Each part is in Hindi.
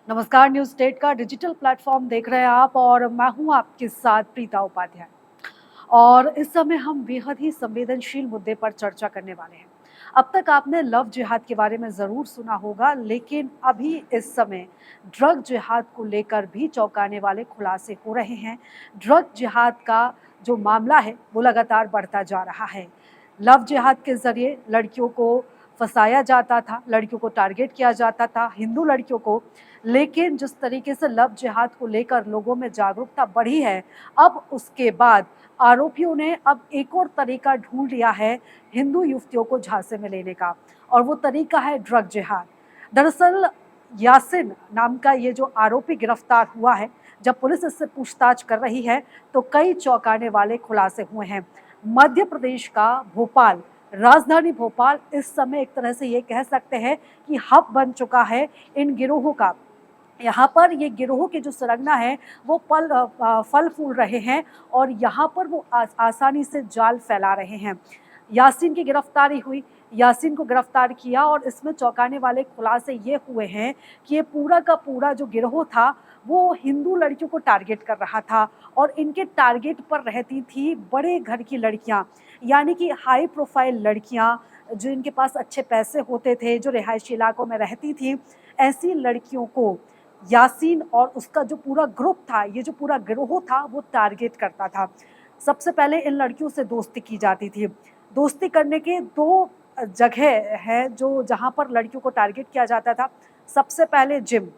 नमस्कार, न्यूज़ स्टेट का डिजिटल प्लेटफॉर्म देख रहे हैं आप और मैं हूं आपके साथ प्रीता उपाध्याय। और इस समय हम बेहद ही संवेदनशील मुद्दे पर चर्चा करने वाले हैं। अब तक आपने लव जिहाद के बारे में ज़रूर सुना होगा, लेकिन अभी इस समय ड्रग जिहाद को लेकर भी चौंकाने वाले खुलासे हो रहे हैं। ड्रग जिहाद का जो मामला है, वो लगातार बढ़ता जा रहा है। लव जिहाद के ज़रिए लड़कियों को फँसाया जाता था, लड़कियों को टारगेट किया जाता था, हिंदू लड़कियों को। लेकिन जिस तरीके से लव जिहाद को लेकर लोगों में जागरूकता बढ़ी है, अब उसके बाद आरोपियों ने अब एक और तरीका ढूंढ लिया है हिंदू युवतियों को झांसे में लेने का, और वो तरीका है ड्रग जिहाद। दरअसल यासिन नाम का ये जो आरोपी गिरफ्तार हुआ है, जब पुलिस इससे पूछताछ कर रही है तो कई चौंकाने वाले खुलासे हुए हैं। मध्य प्रदेश का भोपाल, राजधानी भोपाल इस समय एक तरह से ये कह सकते हैं कि हब बन चुका है इन गिरोहों का। यहाँ पर ये गिरोह के जो सरगना है वो फल फूल रहे हैं और यहाँ पर वो आसानी से जाल फैला रहे हैं। यासीन की गिरफ्तारी हुई, यासीन को गिरफ्तार किया और इसमें चौंकाने वाले खुलासे ये हुए हैं कि ये पूरा का पूरा जो गिरोह था वो हिंदू लड़कियों को टारगेट कर रहा था और इनके टारगेट पर रहती थी बड़े घर की लड़कियां, यानी कि हाई प्रोफाइल लड़कियां जो इनके पास अच्छे पैसे होते थे, जो रिहायशी इलाकों में रहती थी। ऐसी लड़कियों को यासीन और उसका जो पूरा ग्रुप था, ये जो पूरा गिरोह था, वो टारगेट करता था। सबसे पहले इन लड़कियों से दोस्ती की जाती थी। दोस्ती करने के 2 जगह है जो जहाँ पर लड़कियों को टारगेट किया जाता था। सबसे पहले जिम,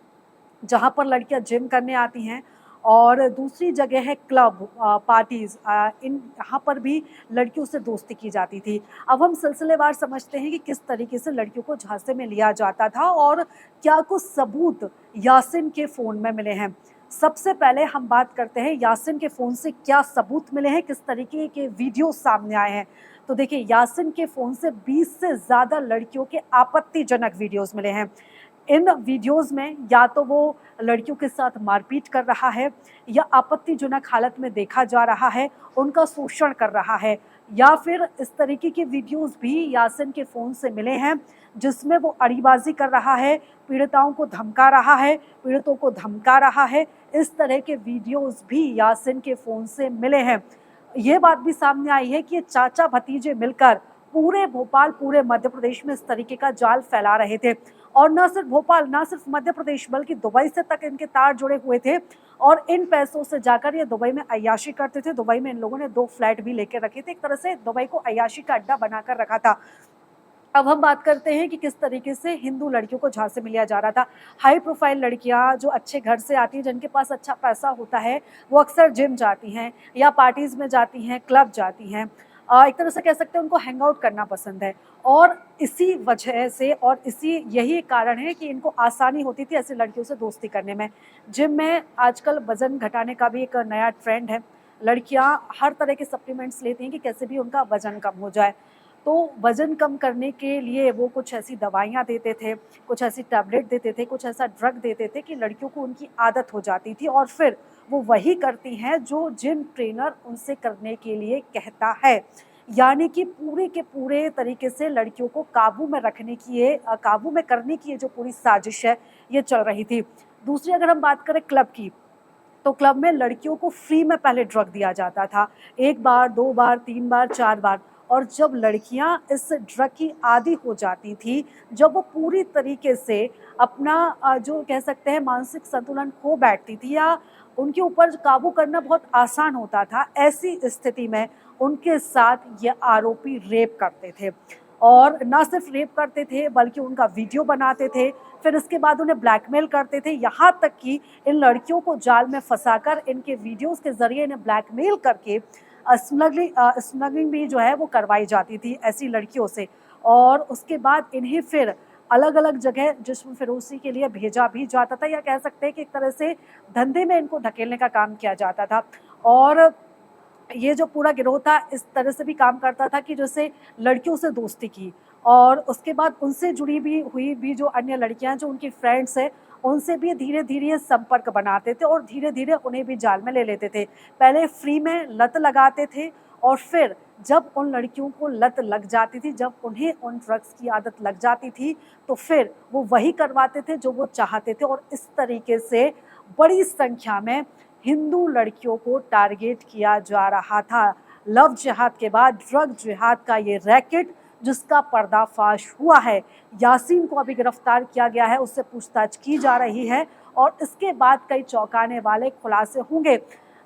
जहाँ पर लड़कियाँ जिम करने आती हैं, और दूसरी जगह है क्लब पार्टीज़, इन यहाँ पर भी लड़कियों से दोस्ती की जाती थी। अब हम सिलसिलेवार समझते हैं कि किस तरीके से लड़कियों को झांसे में लिया जाता था और क्या कुछ सबूत यासिन के फ़ोन में मिले हैं। सबसे पहले हम बात करते हैं यासिन के फ़ोन से क्या सबूत मिले हैं, किस तरीके के वीडियो सामने आए हैं। तो देखिए, यासिन के फ़ोन से 20 से ज़्यादा लड़कियों के आपत्तिजनक वीडियोज़ मिले हैं। इन वीडियोज़ में या तो वो लड़कियों के साथ मारपीट कर रहा है, या आपत्तिजनक हालत में देखा जा रहा है, उनका शोषण कर रहा है, या फिर इस तरीके के वीडियोज़ भी यासिन के फ़ोन से मिले हैं जिसमें वो अड़ीबाज़ी कर रहा है, पीड़िताओं को धमका रहा है, पीड़ितों को धमका रहा है। इस तरह के वीडियोज़ भी यासिन के फ़ोन से मिले हैं। ये बात भी सामने आई है कि ये चाचा-भतीजे मिलकर पूरे भोपाल, पूरे मध्य प्रदेश में इस तरीके का जाल फैला रहे थे। और ना सिर्फ भोपाल, ना सिर्फ मध्य प्रदेश, बल्कि दुबई से तक इनके तार जुड़े हुए थे और इन पैसों से जाकर ये दुबई में अय्याशी करते थे। दुबई में इन लोगों ने 2 फ्लैट भी लेके रखे थे। एक तरह से दुबई को अय्याशी का अड्डा बनाकर रखा था। अब हम बात करते हैं कि किस तरीके से हिंदू लड़कियों को झांसे में लिया जा रहा था। हाई प्रोफाइल लड़कियां जो अच्छे घर से आती हैं, जिनके पास अच्छा पैसा होता है, वो अक्सर जिम जाती हैं या पार्टीज़ में जाती हैं, क्लब जाती हैं। एक तरह से कह सकते हैं उनको हैंग आउट करना पसंद है, और इसी वजह से और इसी यही कारण है कि इनको आसानी होती थी ऐसी लड़कियों से दोस्ती करने में। जिम में आजकल वज़न घटाने का भी एक नया ट्रेंड है। लड़कियां हर तरह के सप्लीमेंट्स लेती हैं कि कैसे भी उनका वज़न कम हो जाए। तो वज़न कम करने के लिए वो कुछ ऐसी दवाइयाँ देते थे, कुछ ऐसी टैबलेट देते थे, कुछ ऐसा ड्रग देते थे कि लड़कियों को उनकी आदत हो जाती थी और फिर वो वही करती हैं जो जिम ट्रेनर उनसे करने के लिए कहता है। यानी कि पूरे के पूरे तरीके से लड़कियों को काबू में रखने की काबू में करने की ये जो पूरी साजिश है, ये चल रही थी। दूसरी अगर हम बात करें क्लब की, तो क्लब में लड़कियों को फ्री में पहले ड्रग दिया जाता था। 1 बार, 2 बार, 3 बार, 4 बार, और जब लड़कियां इस ड्रग की आदी हो जाती थी, जब वो पूरी तरीके से अपना जो कह सकते हैं मानसिक संतुलन खो बैठती थी, या उनके ऊपर काबू करना बहुत आसान होता था, ऐसी स्थिति में उनके साथ ये आरोपी रेप करते थे। और ना सिर्फ रेप करते थे, बल्कि उनका वीडियो बनाते थे, फिर इसके बाद उन्हें ब्लैकमेल करते थे, यहाँ तक कि इन लड़कियों को जाल में फंसाकर इनके वीडियोज़ के ज़रिए इन्हें ब्लैकमेल करके स्मगलिंग भी जो है वो करवाई जाती थी ऐसी लड़कियों से। और उसके बाद इन्हें फिर अलग-अलग जगह जिस्म फ़रोशी के लिए भेजा भी जाता था, या कह सकते हैं कि एक तरह से धंधे में इनको धकेलने का काम किया जाता था। और ये जो पूरा गिरोह था इस तरह से भी काम करता था कि जैसे लड़कियों से दोस्ती की, और उसके बाद उनसे जुड़ी भी हुई भी जो अन्य लड़कियां जो उनकी फ्रेंड्स हैं, उनसे भी धीरे-धीरे संपर्क बनाते थे और धीरे-धीरे उन्हें भी जाल में ले लेते थे। पहले फ्री में लत लगाते थे और फिर जब उन लड़कियों को लत लग जाती थी, जब उन्हें उन ड्रग्स की आदत लग जाती थी, तो फिर वो वही करवाते थे जो वो चाहते थे और इस तरीके से बड़ी संख्या में हिंदू लड़कियों को टारगेट किया जा रहा था। लव जिहाद के बाद ड्रग जिहाद का ये रैकेट जिसका पर्दाफाश हुआ है, यासीन को अभी गिरफ्तार किया गया है, उससे पूछताछ की जा रही है और इसके बाद कई चौंकाने वाले खुलासे होंगे।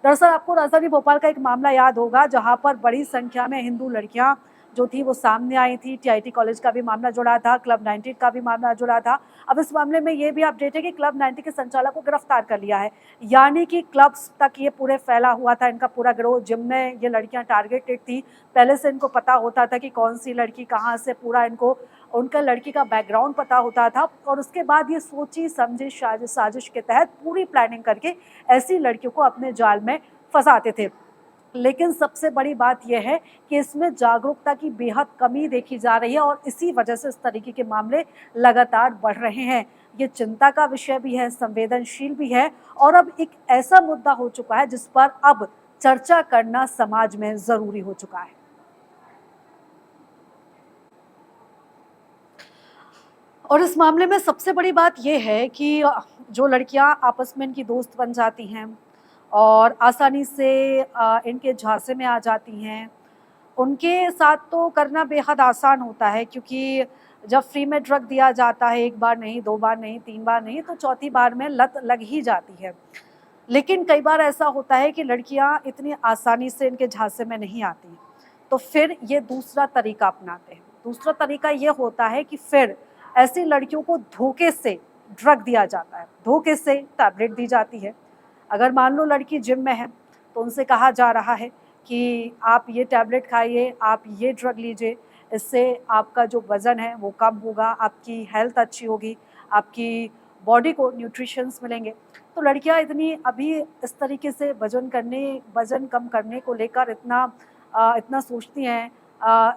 दरअसल आपको राजधानी भोपाल का एक मामला याद होगा जहां पर बड़ी संख्या में हिंदू लड़कियां जो थी वो सामने आई थी। टीआईटी कॉलेज का भी मामला जुड़ा था, क्लब 90 का भी मामला जुड़ा था। अब इस मामले में ये भी अपडेट है कि क्लब 90 के संचालक को गिरफ्तार कर लिया है, यानी कि क्लब्स तक ये पूरे फैला हुआ था इनका पूरा गिरोह, जिम में ये लड़कियां टारगेटेड थी। पहले से इनको पता होता था कि कौन सी लड़की कहाँ से, पूरा इनको उनका लड़की का बैकग्राउंड पता होता था और उसके बाद ये सोची समझी साजिश के तहत पूरी प्लानिंग करके ऐसी लड़कियों को अपने जाल में फंसाते थे। लेकिन सबसे बड़ी बात यह है कि इसमें जागरूकता की बेहद कमी देखी जा रही है और इसी वजह से इस तरीके के मामले लगातार बढ़ रहे हैं। ये चिंता का विषय भी है, संवेदनशील भी है और अब एक ऐसा मुद्दा हो चुका है जिस पर अब चर्चा करना समाज में जरूरी हो चुका है। और इस मामले में सबसे बड़ी बात यह है कि जो लड़कियां आपस में इनकी दोस्त बन जाती हैं और आसानी से इनके झांसे में आ जाती हैं, उनके साथ तो करना बेहद आसान होता है क्योंकि जब फ्री में ड्रग दिया जाता है, एक बार नहीं, 2 बार नहीं, 3 बार नहीं, तो चौथी बार में लत लग ही जाती है। लेकिन कई बार ऐसा होता है कि लड़कियां इतनी आसानी से इनके झांसे में नहीं आती, तो फिर ये दूसरा तरीका अपनाते हैं। दूसरा तरीका ये होता है कि फिर ऐसी लड़कियों को धोखे से ड्रग दिया जाता है, धोखे से टैबलेट दी जाती है। अगर मान लो लड़की जिम में है, तो उनसे कहा जा रहा है कि आप ये टैबलेट खाइए, आप ये ड्रग लीजिए, इससे आपका जो वज़न है वो कम होगा, आपकी हेल्थ अच्छी होगी, आपकी बॉडी को न्यूट्रिशंस मिलेंगे। तो लड़कियां इतनी अभी इस तरीके से वज़न कम करने को लेकर इतना सोचती हैं,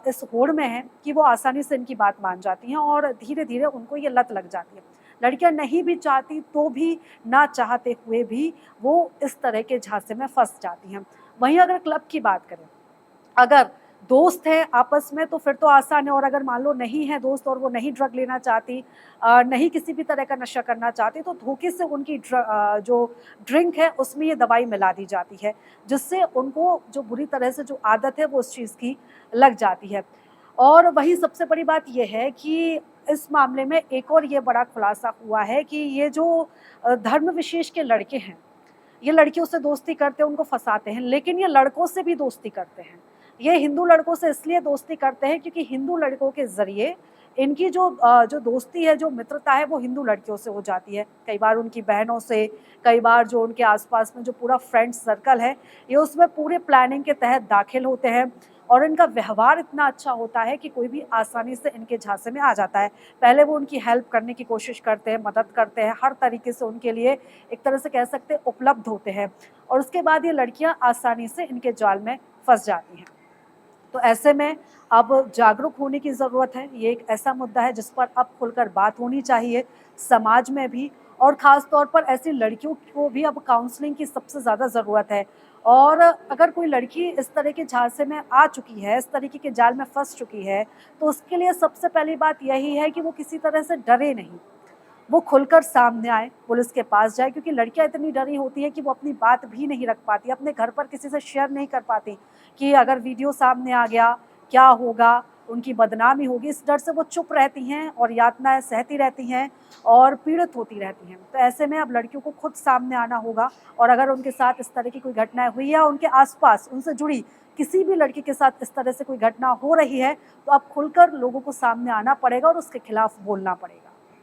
इस होड़ में हैं कि वो आसानी से इनकी बात मान जाती हैं और धीरे-धीरे उनको ये लत लग जाती है। लड़कियां नहीं भी चाहती तो भी, ना चाहते हुए भी वो इस तरह के झांसे में फँस जाती हैं। वहीं अगर क्लब की बात करें, अगर दोस्त हैं आपस में तो फिर तो आसान है और अगर मान लो नहीं है दोस्त और वो नहीं ड्रग लेना चाहती, नहीं किसी भी तरह का नशा करना चाहती, तो धोखे से उनकी जो ड्रिंक है उसमें ये दवाई मिला दी जाती है, जिससे उनको जो बुरी तरह से जो आदत है वो उस चीज़ की लग जाती है। और वहीं सबसे बड़ी बात ये है कि इस मामले में एक और ये बड़ा खुलासा हुआ है कि ये जो धर्म विशेष के लड़के हैं, ये लड़कियों से दोस्ती करते हैं, उनको फँसाते हैं, लेकिन ये लड़कों से भी दोस्ती करते हैं। ये हिंदू लड़कों से इसलिए दोस्ती करते हैं क्योंकि हिंदू लड़कों के ज़रिए इनकी जो दोस्ती है, जो मित्रता है, वो हिंदू लड़कियों से हो जाती है। कई बार उनकी बहनों से, कई बार जो उनके आस-पास में जो पूरा फ्रेंड सर्कल है, ये उसमें पूरे प्लानिंग के तहत दाखिल होते हैं और इनका व्यवहार इतना अच्छा होता है कि कोई भी आसानी से इनके झांसे में आ जाता है। पहले वो उनकी हेल्प करने की कोशिश करते हैं, मदद करते हैं, हर तरीके से उनके लिए एक तरह से कह सकते हैं उपलब्ध होते हैं और उसके बाद ये लड़कियाँ आसानी से इनके जाल में फँस जाती हैं। तो ऐसे में अब जागरूक होने की ज़रूरत है। ये एक ऐसा मुद्दा है जिस पर अब खुलकर बात होनी चाहिए समाज में भी और ख़ास तौर पर ऐसी लड़कियों को भी अब काउंसलिंग की सबसे ज़्यादा ज़रूरत है। और अगर कोई लड़की इस तरह के झांसे में आ चुकी है, इस तरीके के जाल में फँस चुकी है, तो उसके लिए सबसे पहली बात यही है कि वो किसी तरह से डरे नहीं। वो खुलकर सामने आए, पुलिस के पास जाए क्योंकि लड़कियाँ इतनी डरी होती हैं कि वो अपनी बात भी नहीं रख पाती, अपने घर पर किसी से शेयर नहीं कर पाती कि अगर वीडियो सामने आ गया, क्या होगा? उनकी बदनामी होगी, इस डर से वो चुप रहती हैं और यातनाएँ सहती रहती हैं और पीड़ित होती रहती हैं। तो ऐसे में अब लड़कियों को खुद सामने आना होगा और अगर उनके साथ इस तरह की कोई घटनाएँ हुई या उनके आस-पास उनसे जुड़ी किसी भी लड़की के साथ इस तरह से कोई घटना हो रही है, तो अब खुलकर लोगों को सामने आना पड़ेगा और उसके खिलाफ बोलना पड़ेगा।